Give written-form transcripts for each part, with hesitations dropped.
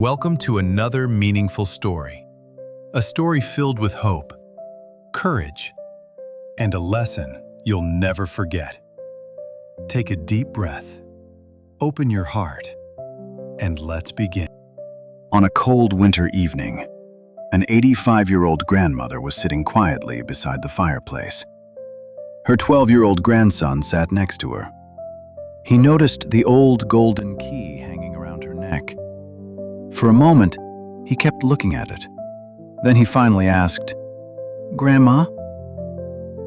Welcome to another meaningful story. A story filled with hope, courage, and a lesson you'll never forget. Take a deep breath, open your heart, and let's begin. On a cold winter evening, an 85-year-old grandmother was sitting quietly beside the fireplace. Her 12-year-old grandson sat next to her. He noticed the old golden key hanging around her neck. For a moment, he kept looking at it. Then he finally asked, "Grandma,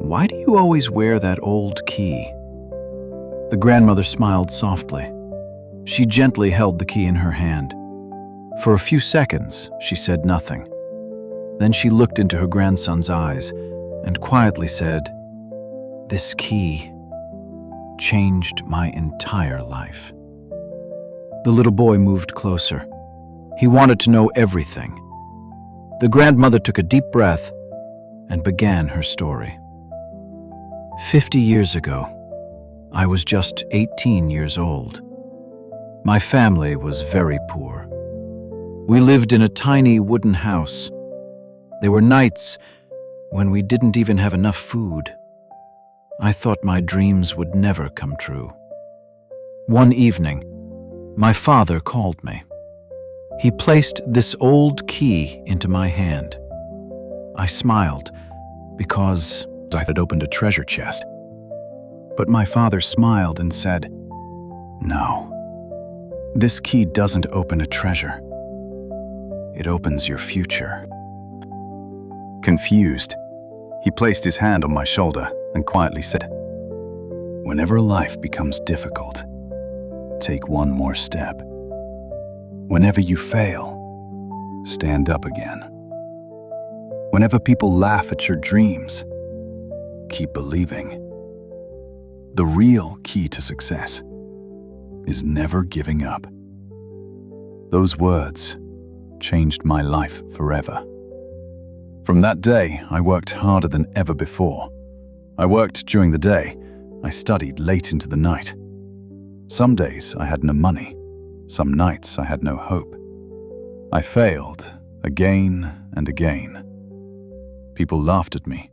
why do you always wear that old key?" The grandmother smiled softly. She gently held the key in her hand. For a few seconds, she said nothing. Then she looked into her grandson's eyes and quietly said, "This key changed my entire life." The little boy moved closer. He wanted to know everything. The grandmother took a deep breath and began her story. 50 years ago, I was just 18 years old. My family was very poor. We lived in a tiny wooden house. There were nights when we didn't even have enough food. I thought my dreams would never come true. One evening, my father called me. He placed this old key into my hand. I smiled because I had opened a treasure chest. But my father smiled and said, "No, this key doesn't open a treasure. It opens your future." Confused, he placed his hand on my shoulder and quietly said, "Whenever life becomes difficult, take one more step. Whenever you fail, stand up again. Whenever people laugh at your dreams, keep believing. The real key to success is never giving up." Those words changed my life forever. From that day, I worked harder than ever before. I worked during the day. I studied late into the night. Some days I had no money. Some nights I had no hope. I failed again and again. People laughed at me.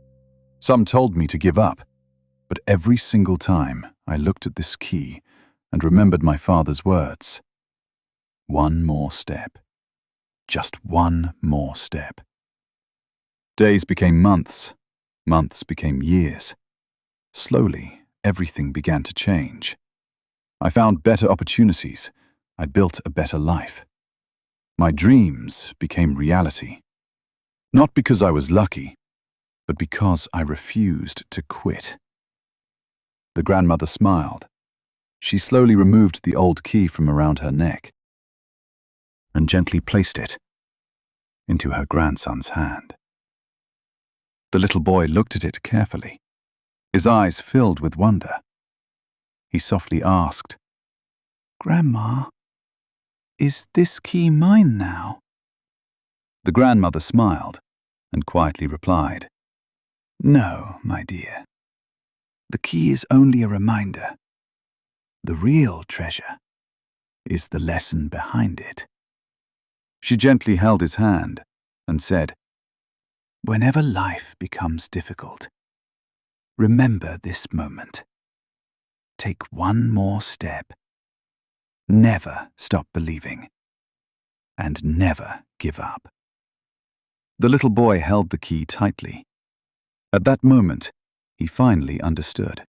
Some told me to give up. But every single time I looked at this key and remembered my father's words. One more step. Just one more step. Days became months. Months became years. Slowly, everything began to change. I found better opportunities. I built a better life. My dreams became reality. Not because I was lucky, but because I refused to quit. The grandmother smiled. She slowly removed the old key from around her neck and gently placed it into her grandson's hand. The little boy looked at it carefully, his eyes filled with wonder. He softly asked, "Grandma, is this key mine now?" The grandmother smiled and quietly replied, "No, my dear. The key is only a reminder. The real treasure is the lesson behind it." She gently held his hand and said, "Whenever life becomes difficult, remember this moment. Take one more step. Never stop believing. And never give up." The little boy held the key tightly. At that moment, he finally understood.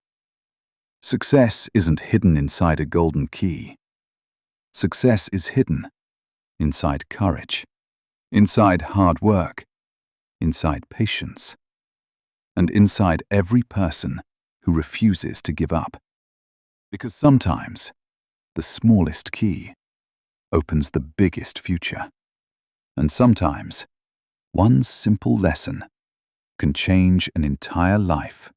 Success isn't hidden inside a golden key. Success is hidden inside courage, inside hard work, inside patience, and inside every person who refuses to give up. Because sometimes, the smallest key opens the biggest future. And sometimes, one simple lesson can change an entire life